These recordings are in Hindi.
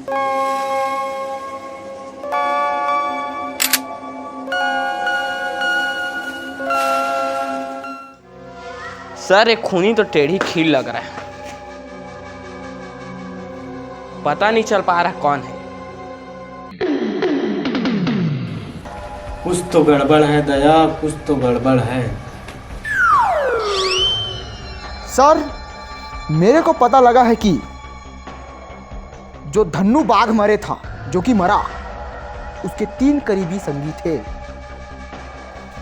सर एक खूनी तो टेढ़ी खीर लग रहा है, पता नहीं चल पा रहा कौन है। कुछ तो गड़बड़ है दया, कुछ तो गड़बड़ है। सर मेरे को पता लगा है कि जो धन्नू बाघ मरे था, जो कि मरा, उसके 3 करीबी संगी थे।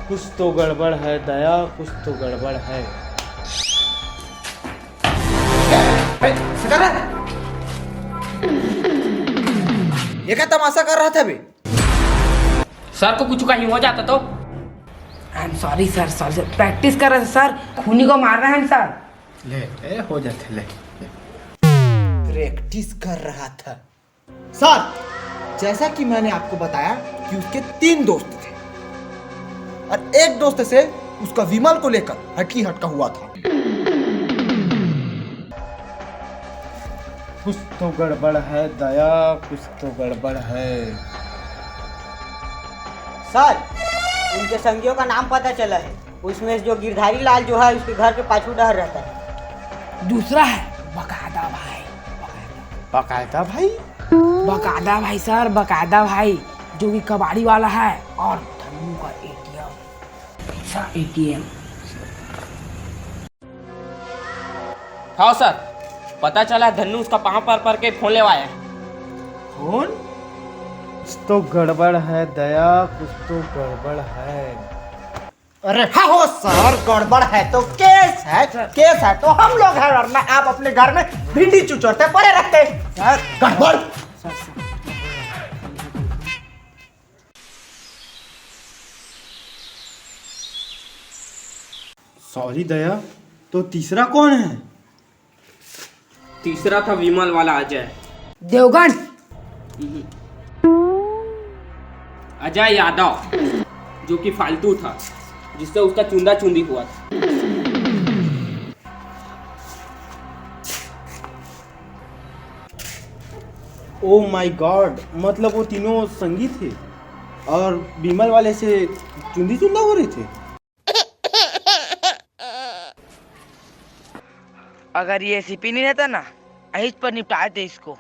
कुछ तो गड़बड़ है दया, कुछ तो गड़बड़ है। ये क्या तमाशा कर रहा था बे? सर को कुछ कहीं हो जाता तो। I am sorry sir, sorry sir, practice कर रहे थे सर, खूनी को मार रहे हैं सर। ले हो जाते ले। प्रैक्टिस कर रहा था सर। जैसा कि मैंने आपको बताया कि उसके 3 दोस्त थे और एक दोस्त से उसका विमल को लेकर हटकी हटका हुआ था। कुछ तो गड़बड़ है दया, कुछ तो गड़बड़ है। सर उनके संगियों का नाम पता चला है। उसमें जो गिरधारी लाल जो है उसके घर के पाछू डर रहता है। दूसरा है बकायदा भाई। बकायदा भाई? बकायदा भाई सर, बकायदा भाई, जो कि कबाड़ी वाला है। और धन्नू का एटीएम। हाँ सर, पता चला धन्नू उसका पाँव पर के फोन लेवाया है। कौन? कुछ तो गड़बड़ है दया, कुछ तो गड़बड़ है। अरे हाँ हो सर, गड़बड़ है तो केस है, केस है तो हम लोग हैं, वरना आप अपने घर में भिंडी चुचोड़ते पड़े रहते। सर गड़बड़। सॉरी दया, तो तीसरा कौन है? तीसरा था विमल वाला अजय। देवगन। अजय यादव, जो कि फालतू था, जिससे उसका चुंदा चुंदी हुआ था। ओह माय गॉड, मतलब वो तीनों संगी थे और बीमल वाले से चुंदी चुंदा हो रहे थे। अगर ये एसीपी नहीं रहता ना, अहिज पर निपटाए थे इसको।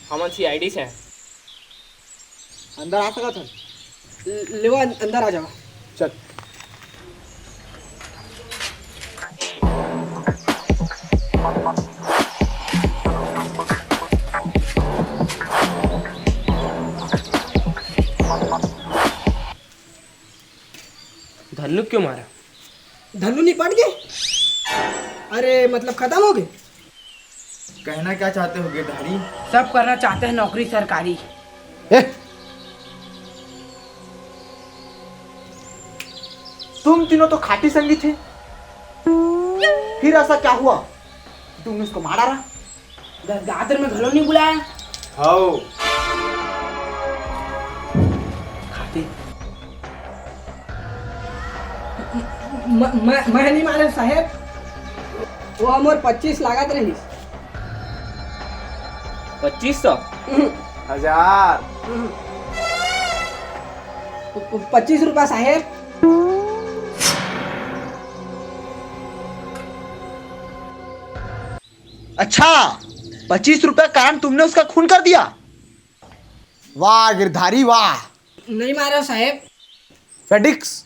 हमन CID से हैं। अंदर आ सका था? ले अंदर आ जाओ। चल। धन्नू क्यों मारा? धन्नू निपट गए? अरे मतलब खत्म हो गए? कहना क्या चाहते हो गिरधारी? सब करना चाहते हैं नौकरी सरकारी। तुम तीनों तो खाटी संगी थे, फिर ऐसा क्या हुआ तुमने उसको मारा रहा? गातर में घरों नहीं बुलाया। हाँ मैं नहीं मारे साहेब, वो हमारे 25 लागत रही। 2500? 1000। 25 रुपया साहेब। अच्छा, 25 रुपए कारण तुमने उसका खून कर दिया? वाह गिरधारी वाह। नहीं मारे हो साहेब। फेडिक्स,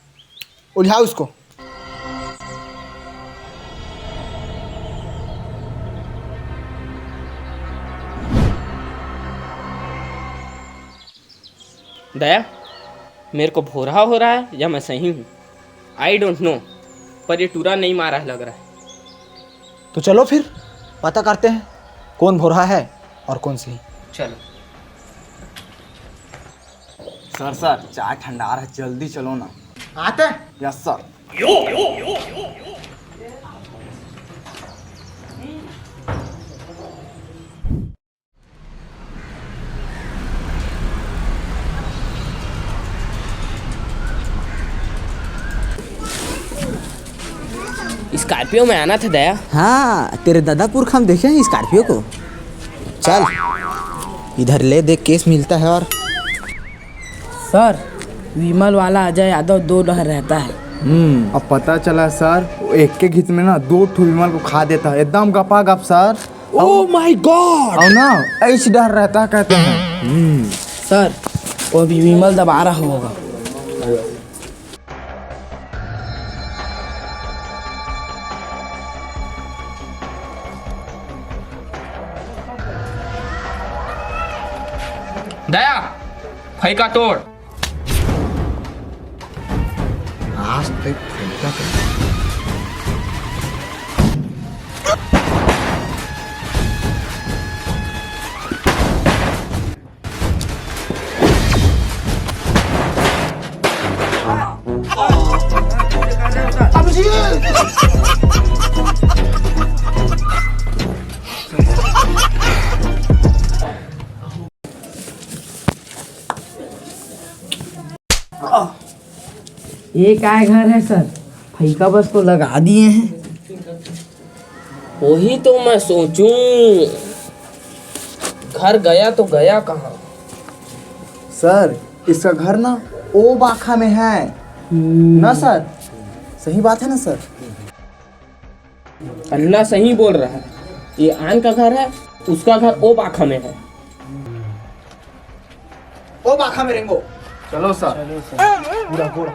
उलझाओ उसको। दया, मेरे को भोरा हो रहा है या मैं सही हूँ, आई डोंट नो, पर ये टूरा नहीं मारा है लग रहा है। तो चलो फिर पता करते हैं कौन भोरा है और कौन सही। चलो। सर सर चाय ठंडा रहा है, जल्दी चलो ना। आते हैं। Yes sir. स्कॉर्पियो में आना था दया। हाँ, तेरे दादा पुरख हम देखे हैं स्कॉर्पियो को। चल इधर ले, देख केस मिलता है। और सर, विमल वाला अजय यादव 2 डहर रहता है। अब पता चला सर, वो एक के घित में ना 2 ठू विमल को खा देता है, एकदम गपा गप सर। Oh my God. और ना ऐश डर रहता है कहते हैं। सर, वो भी विमल दबा रहा होगा। दया, फैका तोड़। आज तक फेंका कर। ये क्या घर है सर? फैका बस को लगा दिए हैं। वही तो मैं सोचूं, घर गया तो गया कहाँ? सर इसका घर ना ओ बाखा में है ना सर, सही बात है ना सर? अन्ना सही बोल रहा है, ये आन का घर है, उसका घर ओ बाखा में है। ओ बाखा में रेंगो। चलो सर। पूरा घोड़ा।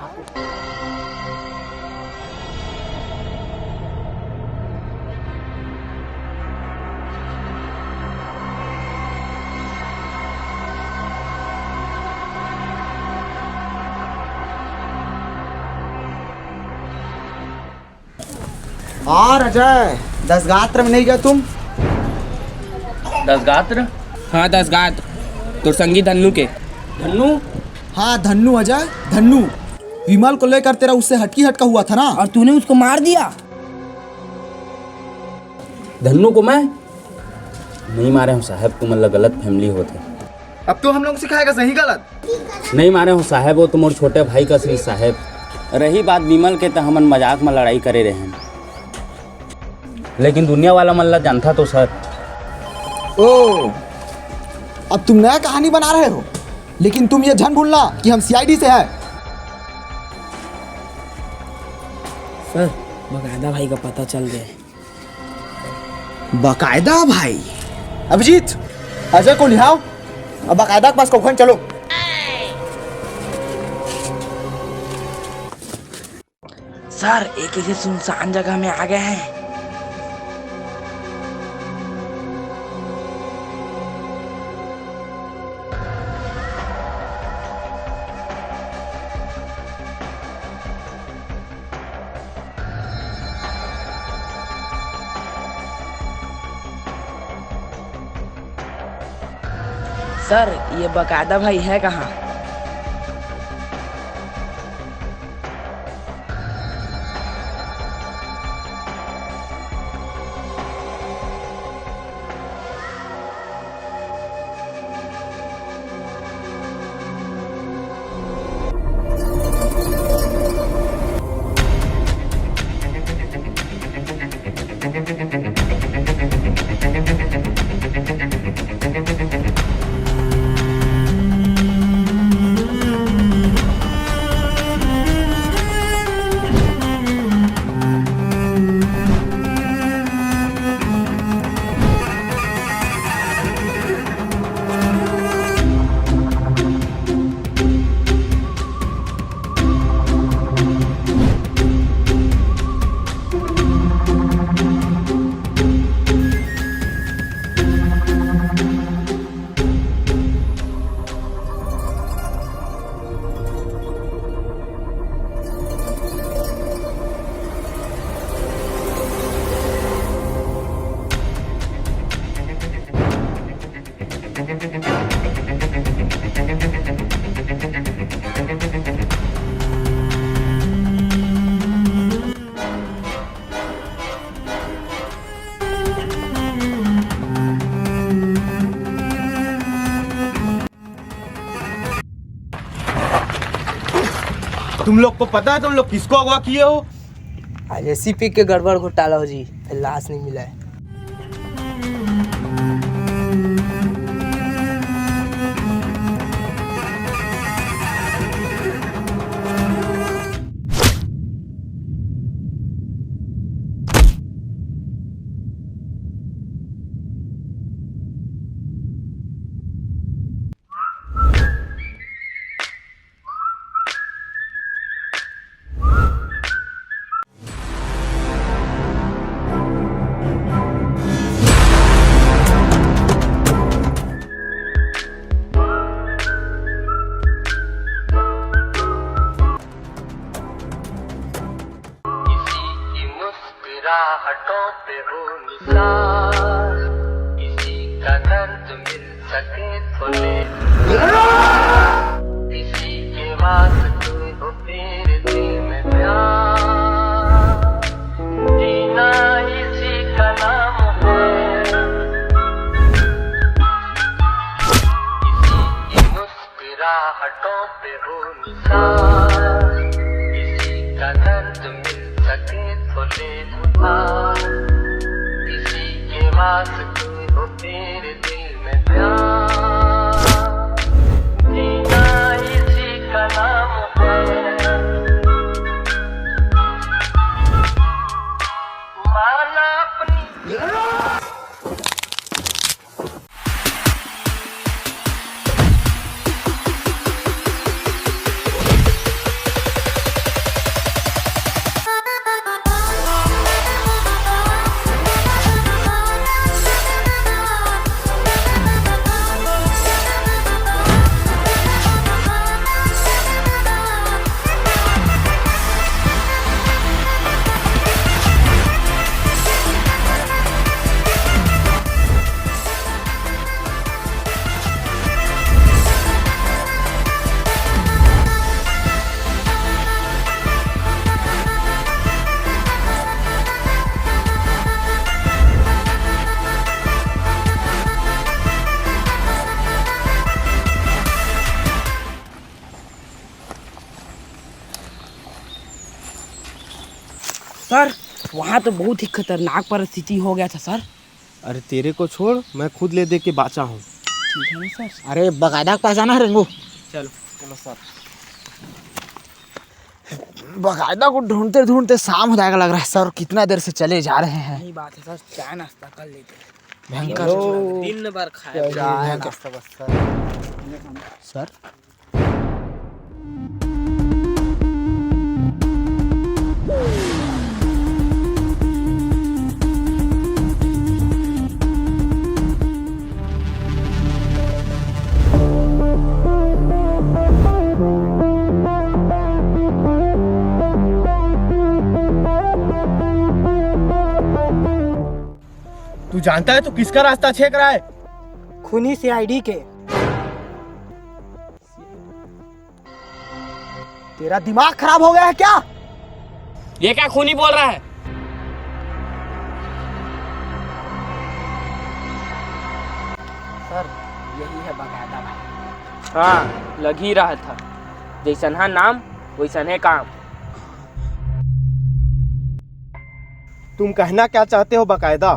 और अजय, 10 गात्र में नहीं गया तुम? 10 गात्र? हाँ 10 गात्र, तो संगी धन्नू के। धन्नू? हाँ धन्नू अजय, धन्नू। विमल को लेकर तेरा उससे हटकी हटका हुआ था ना? और तूने उसको मार दिया। धन्नू को मैं नहीं मारे हूँ साहब, तुम मतलब गलत फैमिली होते। अब तो हम लोग सिखाएगा सही गलत। नहीं मारे हूँ साहब, वो तुम्हारे छोटे भाई का श्री साहब। रही बात विमल के, तो हमन मजाक में लड़ाई करे रहे हैं, लेकिन दुनिया वाला मल्ला जानता तो सर। ओ, अब तुम नया कहानी बना रहे हो, लेकिन तुम ये झन भूलना कि हम सीआईडी से हैं। सर, बकायदा भाई का पता चल गया। बकायदा भाई? अभिजीत, अजय को लिहाओ, अब बकायदा के पास कौन चलो। सर, एक ऐसे सुनसान जगह में आ गए हैं। सर, ये बकायदा भाई है कहाँ? तुम लोग को पता है तुम लोग किसको अगवा किए हो? आज एसीपी के गड़बड़ घोटाला हो जी, फिर लाश नहीं मिला है। मुस्कुराहटों पे हो निसार, किसी का दर्द मिल सके तो ले, किसी के वास्ते हो तेरे दिल में प्यार, जीना इसी का नाम है। किसी की मुस्कुराहटों पे हो निसार, किसी का दर्द मिल सके तो ले उधार, किसी के वास्ते हो तेरे दिल में प्यार, जीना इसी का नाम है। माना अपनी सर वहाँ तो बहुत ही खतरनाक परिस्थिति हो गया था सर। अरे तेरे को छोड़, मैं खुद ले दे के बाचा हूँ। ठीक है ना सर? अरे बकायदा पहचाना है रेंगू। चलो चलो सर। बकायदा को ढूंढते ढूंढते शाम हो जाएगा लग रहा है सर। कितना देर से चले जा रहे हैं। यही बात है सर, चाय नाश्ता कर लेते हैं। भयंकर दिन भर खाए चाय नाश्ता बस सर। तू जानता है तू किसका रास्ता छेक रहा है? खूनी सीआईडी के। तेरा दिमाग खराब हो गया है क्या? ये क्या खूनी बोल रहा है? सर यही है बकायदा भाई। हाँ, लग ही रहा था। जैसन है नाम वैसन है काम। तुम कहना क्या चाहते हो बकायदा?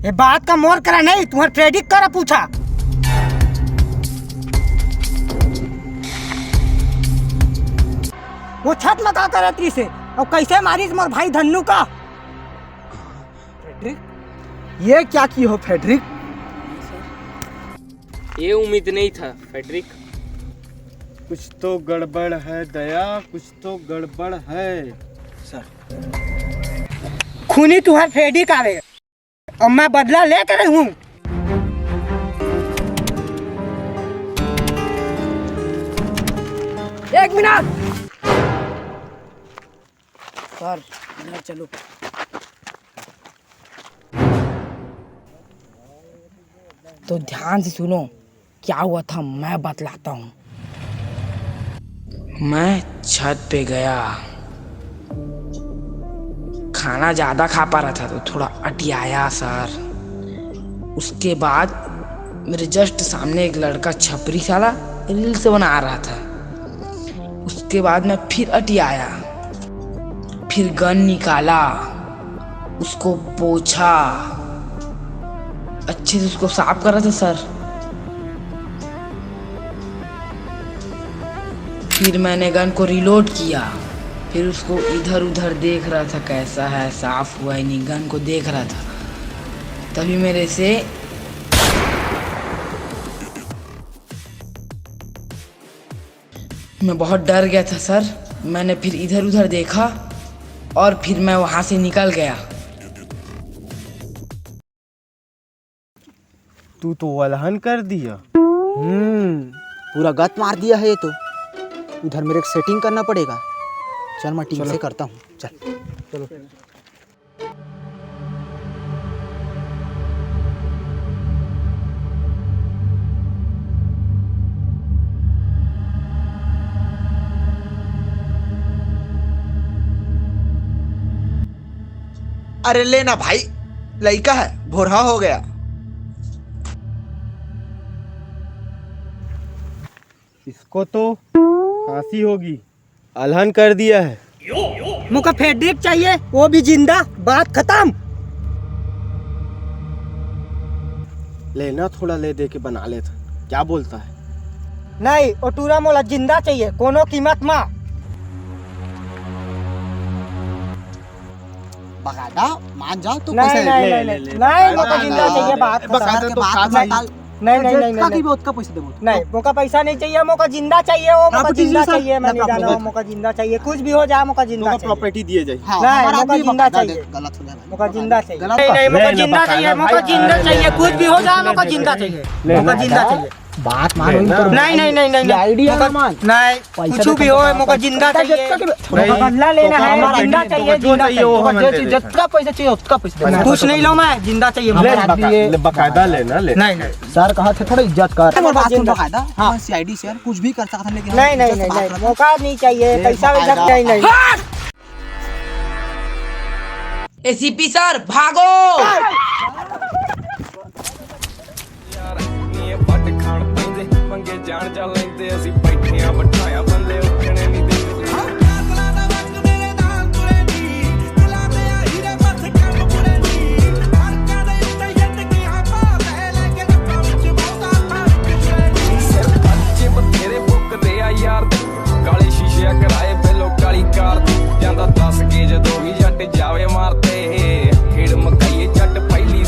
ये बात का मोर करा नहीं, तुम्हारे प्रेडिक्ट करा पूछा। वो छत लगा कर रहती से और कैसे मारी मोर भाई धन्नू का। ये क्या की हो फेडरिक? ये उम्मीद नहीं था फेडरिक। कुछ तो गड़बड़ है दया, कुछ तो गड़बड़ है। खूनी तुम्हारे प्रेडिक्ट आ रहे और मैं बदला लेकर हूँ। एक मिनट सर, इधर चलो। तो ध्यान से सुनो, क्या हुआ था मैं बतलाता हूँ। मैं छत पे गया, खाना ज़्यादा खा पा रहा था तो थोड़ा अटियाया सर। उसके बाद मेरे जस्ट सामने एक लड़का छपरी साला रील्स बना रहा था। उसके बाद मैं फिर अटियाया, फिर गन निकाला, उसको पोंछा, अच्छे से उसको साफ कर रहा था सर। फिर मैंने गन को रिलोड किया, फिर उसको इधर उधर देख रहा था कैसा है, साफ हुआ ही नहीं, गन को देख रहा था। तभी मेरे से मैं बहुत डर गया था सर। मैंने फिर इधर उधर देखा और फिर मैं वहां से निकल गया। तू तो अलहन कर दिया। पूरा गत मार दिया है ये तो। उधर मेरे को सेटिंग करना पड़ेगा। चल मैं टीम से करता हूँ। चल अरे लेना भाई, लड़का है, भोरहा हो गया। इसको तो फांसी होगी, अलहन कर दिया है। मुझको फेड्रिक चाहिए, वो भी जिंदा, बात खत्म। लेना थोड़ा ले दे के बना लेता, क्या बोलता है? नहीं, ओटूरा मोला जिंदा चाहिए, कोनो कीमत मा। बकायदा मान जाओ तो नहीं पैसे नहीं नहीं नहीं नहीं, मुझको जिंदा चाहिए, बात बकायदा खत्म। तो बात नहीं नहीं नहीं नहीं नहीं उसका पैसे देबो। नहीं, मुझको पैसा नहीं चाहिए, मुझको जिंदा चाहिए, वो मुझको प्रॉपर्टी जिंदा सर, चाहिए। मैं नहीं प्रॉपर्टी जाना, मुझको जिंदा चाहिए, कुछ भी हो जाए मुझको जिंदा चाहिए। प्रॉपर्टी दिए जाए। हाँ, नहीं, हमारा मुझको आदमी जिंदा बकायदा चाहिए। गलत हो जाएगा। मुझको जिंदा चाहिए। गलत नहीं नहीं, मुझको लेना जिंदा बकायदा चाहिए, मुझको जिंदा चाहिए, कुछ भी हो जाए मुझको जिंदा चाहिए, मुझको जिंदा चाहिए। बात मान लेना। नहीं नहीं नहीं नहीं आइडिया मुझको- मान। नहीं, कुछ भी हो मुझको जिंदा चाहिए, मुझको बदला लेना है, जिंदा चाहिए, जिंदा चाहिए। जितना पैसा चाहिए उसका पैसा देना। कुछ नहीं लो, मैं जिंदा चाहिए। बकायदा लेना ले। नहीं नहीं सर कहा थे थोड़ा इज्जत कर। बात सुन, बकायदा हाँ सीआईडी से कुछ भी कर सकता था, लेकिन नहीं नहीं नहीं नहीं, मौका नहीं चाहिए, पैसा वैसा नहीं नहीं। एसीपी सर भागो। ਪੱਟ ਖਾਣ ਪੈਂਦੇ ਮੰਗੇ ਜਾਣ ਚੱਲ